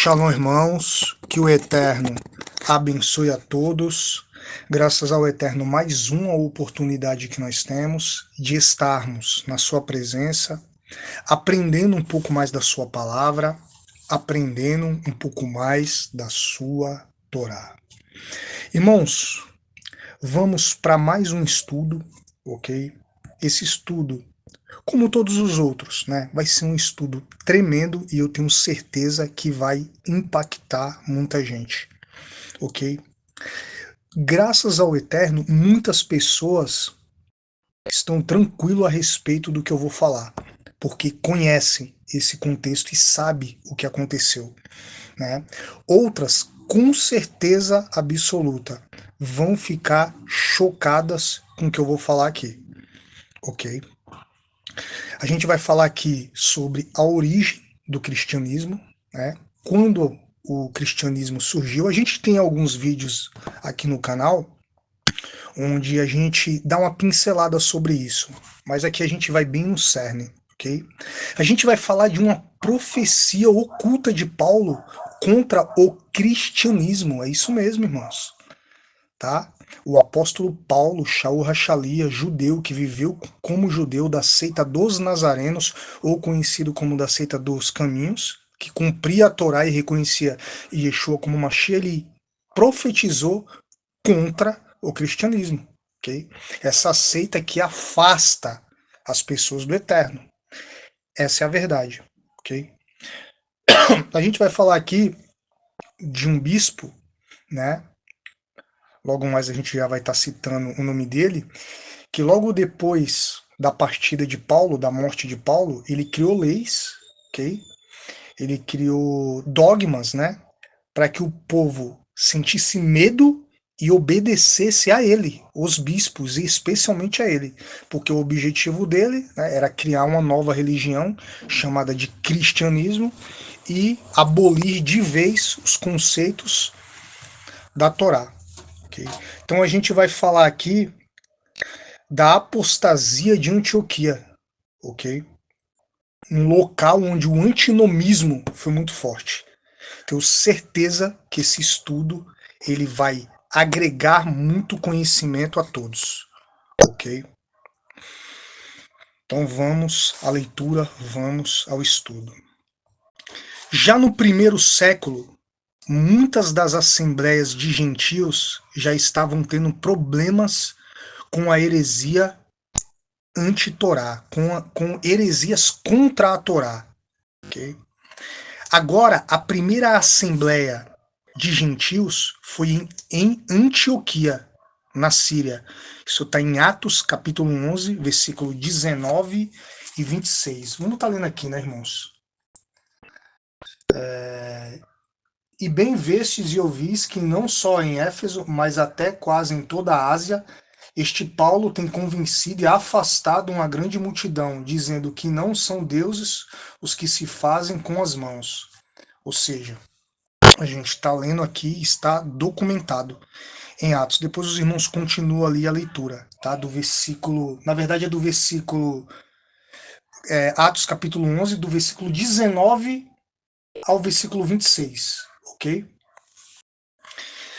Shalom, irmãos, que o Eterno abençoe a todos. Graças ao Eterno, mais uma oportunidade que nós temos de estarmos na sua presença, aprendendo um pouco mais da sua palavra, aprendendo um pouco mais da sua Torá. Irmãos, vamos para mais um estudo, ok? Esse estudo, como todos os outros, né? Vai ser um estudo tremendo e eu tenho certeza que vai impactar muita gente, ok? Graças ao Eterno, muitas pessoas estão tranquilas a respeito do que eu vou falar, porque conhecem esse contexto e sabem o que aconteceu, né? Outras, com certeza absoluta, vão ficar chocadas com o que eu vou falar aqui, ok? A gente vai falar aqui sobre a origem do cristianismo, né? Quando o cristianismo surgiu. A gente tem alguns vídeos aqui no canal onde a gente dá uma pincelada sobre isso, mas aqui a gente vai bem no cerne, ok? A gente vai falar de uma profecia oculta de Paulo contra o cristianismo, é isso mesmo, irmãos, tá? O apóstolo Paulo, Shaul Rachalia, judeu que viveu como judeu da seita dos Nazarenos, ou conhecido como da seita dos Caminhos, que cumpria a Torá e reconhecia Yeshua como Mashiach, ele profetizou contra o cristianismo, ok? Essa seita que afasta as pessoas do Eterno. Essa é a verdade, ok? A gente vai falar aqui de um bispo, né? Logo mais a gente já vai estar citando o nome dele, que logo depois da partida de Paulo, da morte de Paulo, ele criou leis, ok? Ele criou dogmas, né? Para que o povo sentisse medo e obedecesse a ele, os bispos, e especialmente a ele, porque o objetivo dele, né, era criar uma nova religião chamada de cristianismo e abolir de vez os conceitos da Torá. Okay? Então a gente vai falar aqui da apostasia de Antioquia, ok? Um local onde o antinomismo foi muito forte. Tenho certeza que esse estudo ele vai agregar muito conhecimento a todos, ok? Então vamos à leitura, vamos ao estudo. Já no primeiro século, muitas das assembleias de gentios já estavam tendo problemas com a heresia anti-Torá, com heresias contra a Torá, ok? Agora, a primeira assembleia de gentios foi em Antioquia, na Síria. Isso está em Atos, capítulo 11, versículo 19 e 26. Vamos estar lendo aqui, né, irmãos? E bem vestes e ouvis que não só em Éfeso, mas até quase em toda a Ásia, este Paulo tem convencido e afastado uma grande multidão, dizendo que não são deuses os que se fazem com as mãos. Ou seja, a gente está lendo aqui, está documentado em Atos. Depois os irmãos continuam ali a leitura, tá? Do versículo, na verdade é do versículo Atos capítulo 11, do versículo 19 ao versículo 26, ok?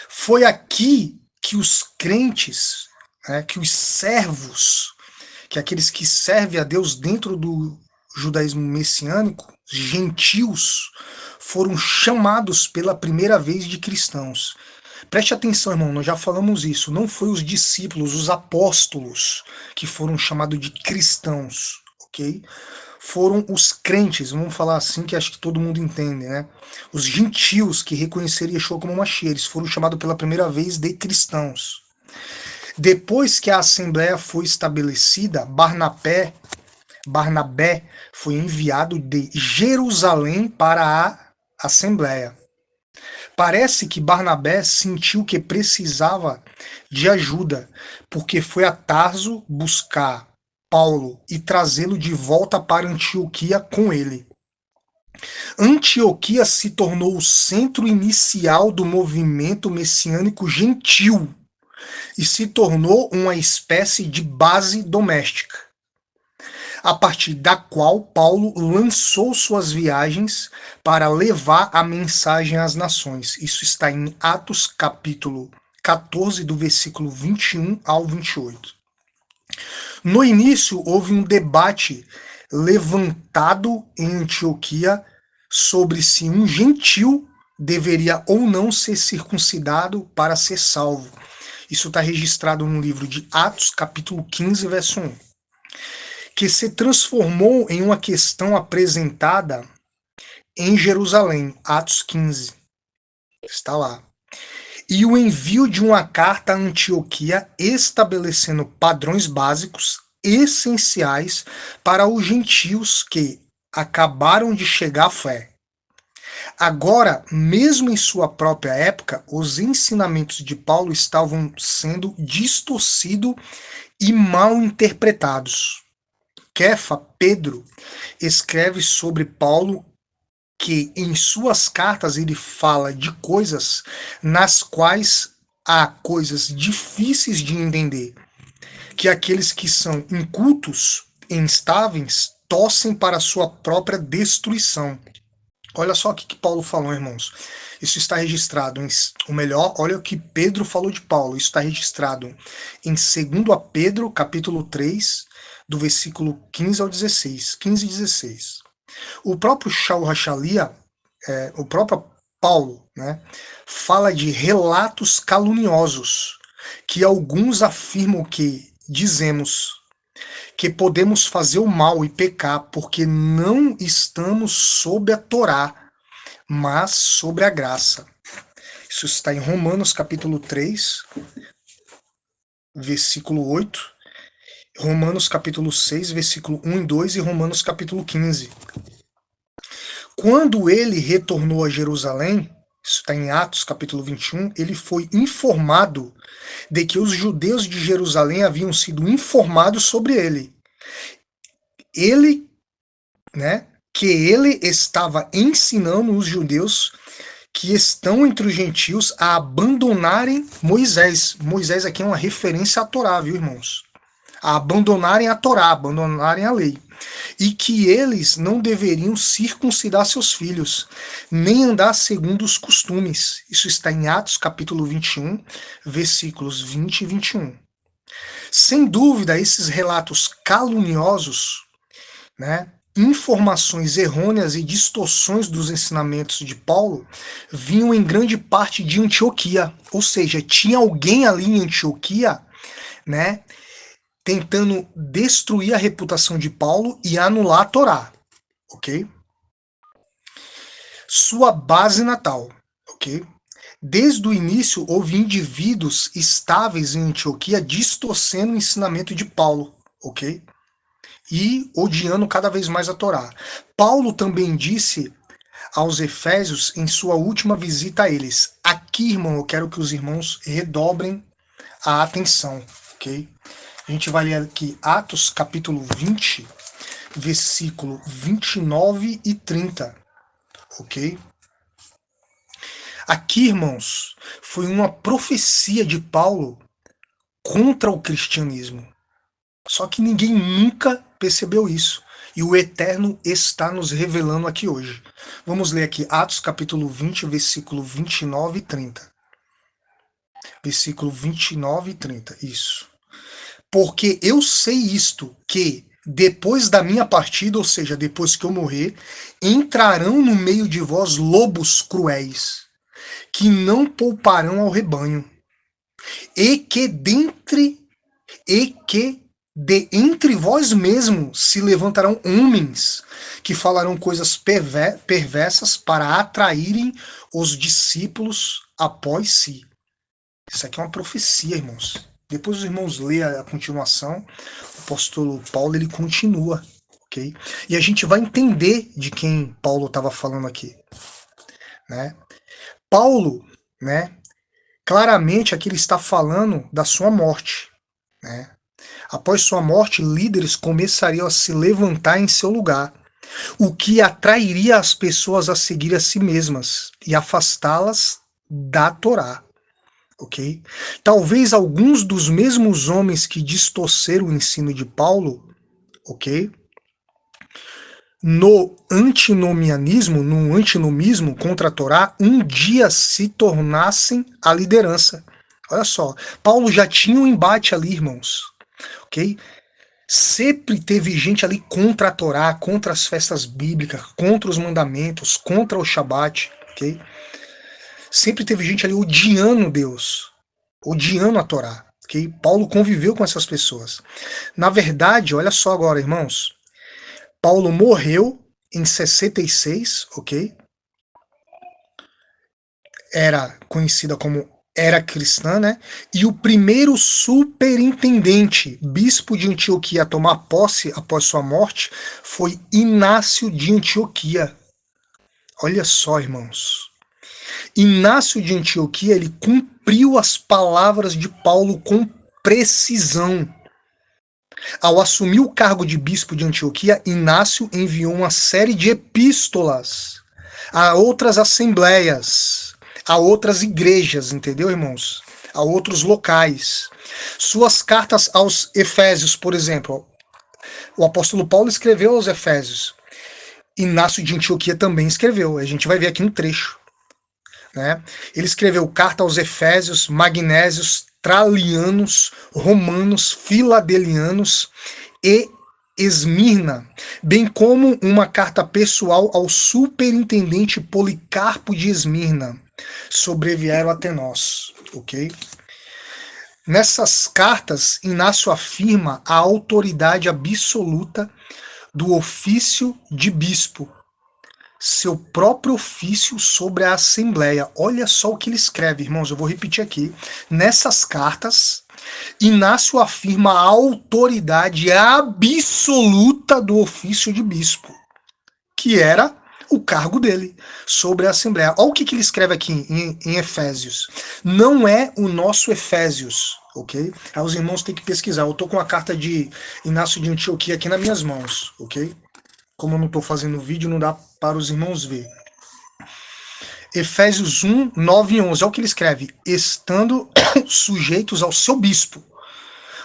Foi aqui que os crentes, né, que os servos, que aqueles que servem a Deus dentro do judaísmo messiânico, gentios, foram chamados pela primeira vez de cristãos. Preste atenção, irmão, nós já falamos isso. Não foi os discípulos, os apóstolos que foram chamados de cristãos, ok? Foram os crentes, vamos falar assim, que acho que todo mundo entende, né? Os gentios que reconheceram Yeshua como Mashiach, eles foram chamados pela primeira vez de cristãos. Depois que a assembleia foi estabelecida, Barnabé foi enviado de Jerusalém para a assembleia. Parece que Barnabé sentiu que precisava de ajuda, porque foi a Tarso buscar Paulo e trazê-lo de volta para Antioquia com ele. Antioquia se tornou o centro inicial do movimento messiânico gentil e se tornou uma espécie de base doméstica. a partir da qual Paulo lançou suas viagens para levar a mensagem às nações. Isso está em Atos capítulo 14, do versículo 21 ao 28. No início, houve um debate levantado em Antioquia sobre se um gentil deveria ou não ser circuncidado para ser salvo. Isso está registrado no livro de Atos, capítulo 15, verso 1. Que se transformou em uma questão apresentada em Jerusalém, Atos 15. Está lá. E o envio de uma carta a Antioquia estabelecendo padrões básicos essenciais para os gentios que acabaram de chegar à fé. Agora, mesmo em sua própria época, os ensinamentos de Paulo estavam sendo distorcidos e mal interpretados. Kefa, Pedro, escreve sobre Paulo que em suas cartas ele fala de coisas nas quais há coisas difíceis de entender, que aqueles que são incultos e instáveis torcem para a sua própria destruição. Olha só o que Paulo falou, irmãos. Isso está registrado ou melhor, olha o que Pedro falou de Paulo. Isso está registrado em 2 Pedro, capítulo 3, do versículo 15 ao 16. 15 e 16. O próprio Shaul Hachalia, o próprio Paulo, né, fala de relatos caluniosos, que alguns afirmam que dizemos que podemos fazer o mal e pecar porque não estamos sob a Torá, mas sobre a graça. Isso está em Romanos capítulo 3, versículo 8, Romanos capítulo 6, versículo 1 e 2 e Romanos capítulo 15. Quando ele retornou a Jerusalém, isso está em Atos capítulo 21, ele foi informado de que os judeus de Jerusalém haviam sido informados sobre ele. Que ele estava ensinando os judeus que estão entre os gentios a abandonarem Moisés. Moisés aqui é uma referência à Torá, viu, irmãos? A abandonarem a Torá, abandonarem a lei. E que eles não deveriam circuncidar seus filhos, nem andar segundo os costumes. Isso está em Atos capítulo 21, versículos 20 e 21. Sem dúvida, esses relatos caluniosos, né, informações errôneas e distorções dos ensinamentos de Paulo vinham em grande parte de Antioquia. Ou seja, tinha alguém ali em Antioquia, né, tentando destruir a reputação de Paulo e anular a Torá, ok? Sua base natal, ok? Desde o início houve indivíduos estáveis em Antioquia distorcendo o ensinamento de Paulo, ok? E odiando cada vez mais a Torá. Paulo também disse aos Efésios em sua última visita a eles: aqui, irmão, eu quero que os irmãos redobrem a atenção, ok? A gente vai ler aqui Atos capítulo 20, versículo 29 e 30, ok? Aqui, irmãos, foi uma profecia de Paulo contra o cristianismo. Só que ninguém nunca percebeu isso. E o Eterno está nos revelando aqui hoje. Vamos ler aqui Atos capítulo 20, versículo 29 e 30. Versículo 29 e 30, isso. Porque eu sei isto, que depois da minha partida, ou seja, depois que eu morrer, entrarão no meio de vós lobos cruéis, que não pouparão ao rebanho, e que de entre vós mesmos se levantarão homens que falarão coisas perversas para atraírem os discípulos após si. Isso aqui é uma profecia, irmãos. Depois os irmãos lêem a continuação, o apóstolo Paulo ele continua, ok? E a gente vai entender de quem Paulo estava falando aqui, né? Paulo, né? Claramente aqui ele está falando da sua morte, né? Após sua morte, líderes começariam a se levantar em seu lugar, o que atrairia as pessoas a seguir a si mesmas e afastá-las da Torá. Ok? Talvez alguns dos mesmos homens que distorceram o ensino de Paulo, ok? no antinomianismo, no antinomismo contra a Torá, um dia se tornassem a liderança. Olha só, Paulo já tinha um embate ali, irmãos, ok? Sempre teve gente ali contra a Torá, contra as festas bíblicas, contra os mandamentos, contra o Shabat, ok? Sempre teve gente ali odiando Deus, odiando a Torá, ok? Paulo conviveu com essas pessoas. Na verdade, olha só agora, irmãos, Paulo morreu em 66, ok? Era conhecida como Era Cristã, né? E o primeiro superintendente, bispo de Antioquia, a tomar posse após sua morte foi Inácio de Antioquia. Olha só, irmãos. Inácio de Antioquia, ele cumpriu as palavras de Paulo com precisão. Ao assumir o cargo de bispo de Antioquia, Inácio enviou uma série de epístolas a outras assembleias, a outras igrejas, entendeu, irmãos? A outros locais. Suas cartas aos Efésios, por exemplo, o apóstolo Paulo escreveu aos Efésios. Inácio de Antioquia também escreveu. A gente vai ver aqui um trecho. Né? Ele escreveu carta aos Efésios, Magnésios, Tralianos, Romanos, Filadelianos e Esmirna, bem como uma carta pessoal ao superintendente Policarpo de Esmirna, sobrevieram até nós, ok? Nessas cartas, Inácio afirma a autoridade absoluta do ofício de bispo, seu próprio ofício sobre a Assembleia. Olha só o que ele escreve, irmãos, eu vou repetir aqui. Nessas cartas, Inácio afirma a autoridade absoluta do ofício de bispo, que era o cargo dele sobre a Assembleia. Olha o que ele escreve aqui em Efésios. Não é o nosso Efésios, ok? Aí os irmãos têm que pesquisar. Eu estou com a carta de Inácio de Antioquia aqui nas minhas mãos, ok? Como eu não estou fazendo vídeo, não dá para os irmãos ver. Efésios 1, 9 e 11. Olha o que ele escreve. Estando sujeitos ao seu bispo,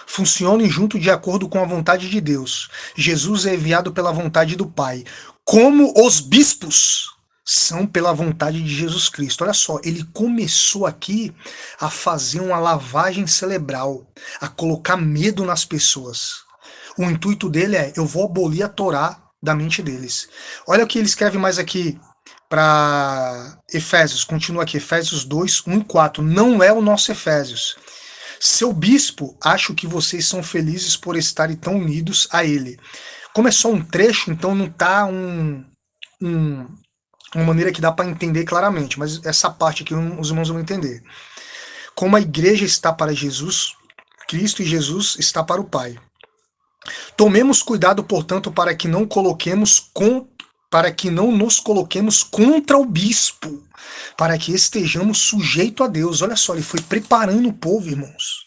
funcionem junto de acordo com a vontade de Deus. Jesus é enviado pela vontade do Pai, como os bispos são pela vontade de Jesus Cristo. Olha só, ele começou aqui a fazer uma lavagem cerebral, a colocar medo nas pessoas. O intuito dele é, eu vou abolir a Torá da mente deles. Olha o que ele escreve mais aqui para Efésios, continua aqui, Efésios 2, 1 e 4. Não é o nosso Efésios. Seu bispo, acho que vocês são felizes por estarem tão unidos a ele. Como é só um trecho, então não está uma maneira que dá para entender claramente, mas essa parte aqui os irmãos vão entender. Como a igreja está para Jesus, Cristo e Jesus está para o Pai. Tomemos cuidado, portanto, para que não nos coloquemos contra o bispo, para que estejamos sujeitos a Deus. Olha só, ele foi preparando o povo, irmãos.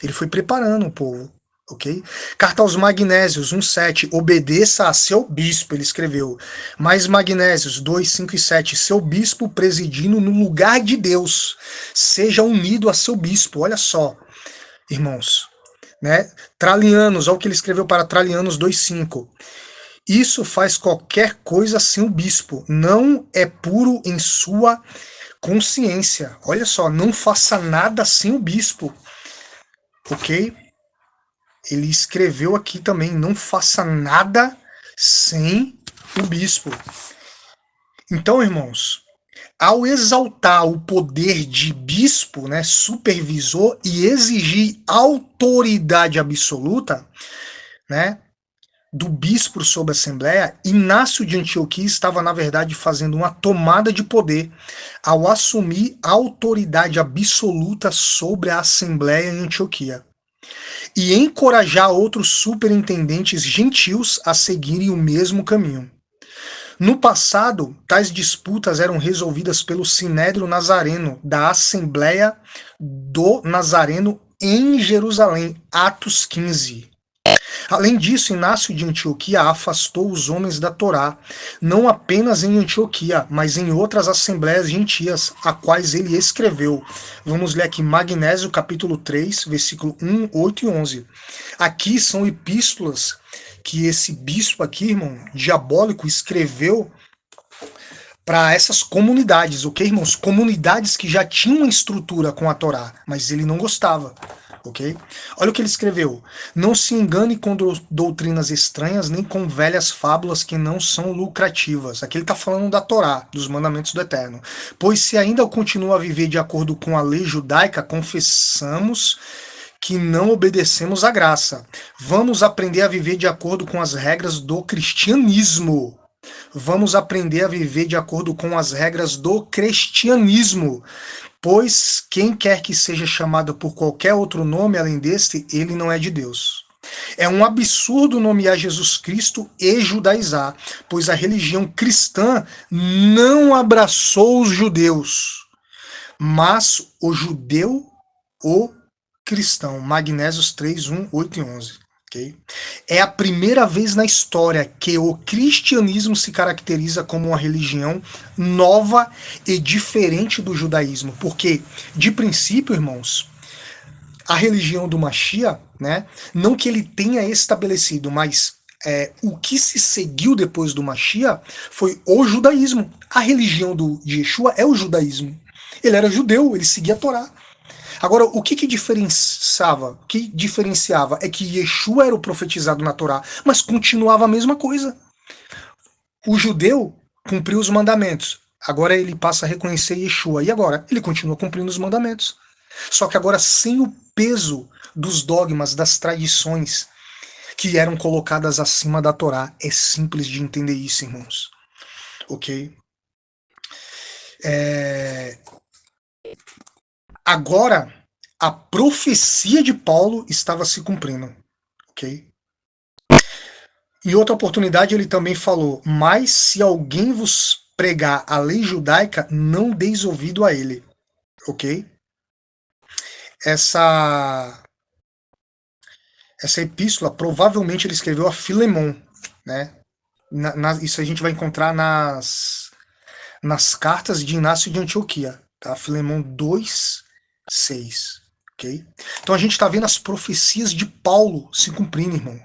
Ele foi preparando o povo, ok? Carta aos Magnésios 1:7, obedeça a seu bispo, ele escreveu. Mais Magnésios 2:5 e 7, seu bispo presidindo no lugar de Deus, seja unido a seu bispo. Olha só, irmãos. Né? Tralianos, olha o que ele escreveu para Tralianos 2:5. Isso faz qualquer coisa sem o bispo, não é puro em sua consciência. Olha só, não faça nada sem o bispo, ok? Ele escreveu aqui também, não faça nada sem o bispo. Então, irmãos, ao exaltar o poder de bispo, né, supervisor, e exigir autoridade absoluta, né, do bispo sobre a Assembleia, Inácio de Antioquia estava, na verdade, fazendo uma tomada de poder ao assumir a autoridade absoluta sobre a Assembleia em Antioquia e encorajar outros superintendentes gentios a seguirem o mesmo caminho. No passado, tais disputas eram resolvidas pelo Sinédrio Nazareno da Assembleia do Nazareno em Jerusalém, Atos 15. Além disso, Inácio de Antioquia afastou os homens da Torá, não apenas em Antioquia, mas em outras assembleias gentias, a quais ele escreveu. Vamos ler aqui Magnésio, capítulo 3, versículo 1, 8 e 11. Aqui são epístolas que esse bispo aqui, irmão, diabólico, escreveu para essas comunidades, ok, irmãos? Comunidades que já tinham uma estrutura com a Torá, mas ele não gostava, ok? Olha o que ele escreveu. Não se engane com doutrinas estranhas, nem com velhas fábulas que não são lucrativas. Aqui ele está falando da Torá, dos mandamentos do Eterno. Pois se ainda continua a viver de acordo com a lei judaica, confessamos que não obedecemos à graça. Vamos aprender a viver de acordo com as regras do cristianismo. Vamos aprender a viver de acordo com as regras do cristianismo, pois quem quer que seja chamado por qualquer outro nome além deste, ele não é de Deus. É um absurdo nomear Jesus Cristo e judaizar, pois a religião cristã não abraçou os judeus, mas o judeu o cristão. Magnésios 3, 1, 8 e 11. Okay? É a primeira vez na história que o cristianismo se caracteriza como uma religião nova e diferente do judaísmo, porque, de princípio, irmãos, a religião do Mashiach, né, não que ele tenha estabelecido, mas o que se seguiu depois do Mashiach foi o judaísmo. A religião de Yeshua é o judaísmo. Ele era judeu, ele seguia a Torá. Agora, o que diferenciava? O que diferenciava é que Yeshua era o profetizado na Torá, mas continuava a mesma coisa. O judeu cumpriu os mandamentos. Agora ele passa a reconhecer Yeshua. E agora? Ele continua cumprindo os mandamentos. Só que agora sem o peso dos dogmas, das tradições que eram colocadas acima da Torá. É simples de entender isso, irmãos. Ok? Agora, a profecia de Paulo estava se cumprindo, ok? Em outra oportunidade, ele também falou: mas se alguém vos pregar a lei judaica, não deis ouvido a ele, ok? Essa epístola, provavelmente ele escreveu a Filemon, né? Isso a gente vai encontrar nas cartas de Inácio de Antioquia, tá? Filemon 2, 6, ok? Então a gente está vendo as profecias de Paulo se cumprindo, irmão.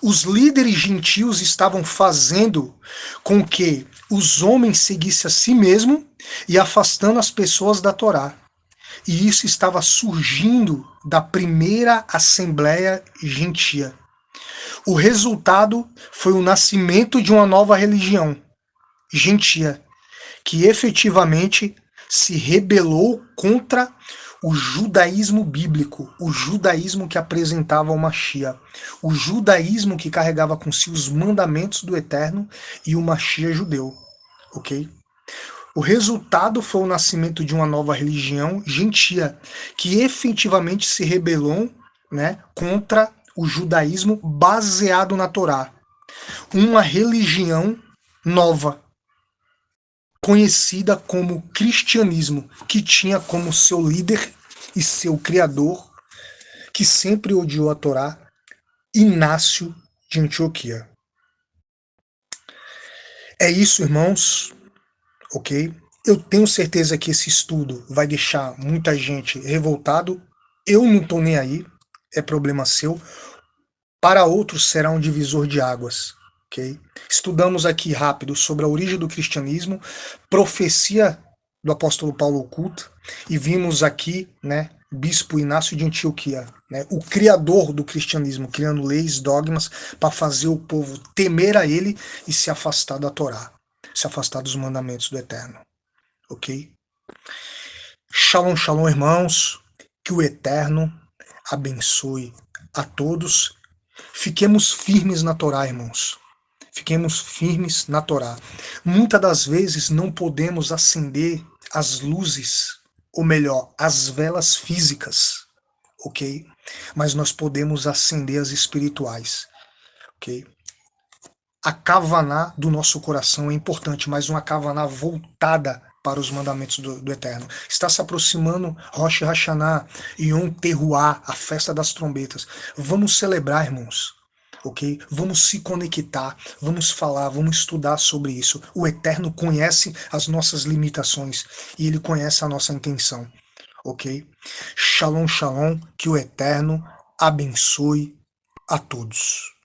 Os líderes gentios estavam fazendo com que os homens seguissem a si mesmo e afastando as pessoas da Torá. E isso estava surgindo da primeira assembleia gentia. O resultado foi o nascimento de uma nova religião gentia, que efetivamente se rebelou contra o judaísmo bíblico, o judaísmo que apresentava o Mashiach, o judaísmo que carregava com si os mandamentos do Eterno e o Mashiach judeu, ok? O resultado foi o nascimento de uma nova religião gentia, que efetivamente se rebelou, né, contra o judaísmo baseado na Torá. Uma religião nova, conhecida como cristianismo, que tinha como seu líder e seu criador, que sempre odiou a Torá, Inácio de Antioquia. É isso, irmãos, ok? Eu tenho certeza que esse estudo vai deixar muita gente revoltado. Eu não estou nem aí, é problema seu. Para outros será um divisor de águas. Okay? Estudamos aqui rápido sobre a origem do cristianismo, profecia do apóstolo Paulo oculta, e vimos aqui, né, bispo Inácio de Antioquia, né, o criador do cristianismo, criando leis, dogmas, para fazer o povo temer a ele e se afastar da Torá, se afastar dos mandamentos do Eterno. Ok? Shalom, shalom, irmãos. Que o Eterno abençoe a todos. Fiquemos firmes na Torá, irmãos. Fiquemos firmes na Torá. Muitas das vezes não podemos acender as luzes, ou melhor, as velas físicas, ok? Mas nós podemos acender as espirituais, ok? A kavaná do nosso coração é importante, mas uma kavaná voltada para os mandamentos do Eterno. Está se aproximando Rosh Hashanah, Yom Teruah, a festa das trombetas. Vamos celebrar, irmãos. ok? Vamos se conectar, vamos falar, vamos estudar sobre isso. O Eterno conhece as nossas limitações e Ele conhece a nossa intenção, ok? Shalom, shalom, que o Eterno abençoe a todos.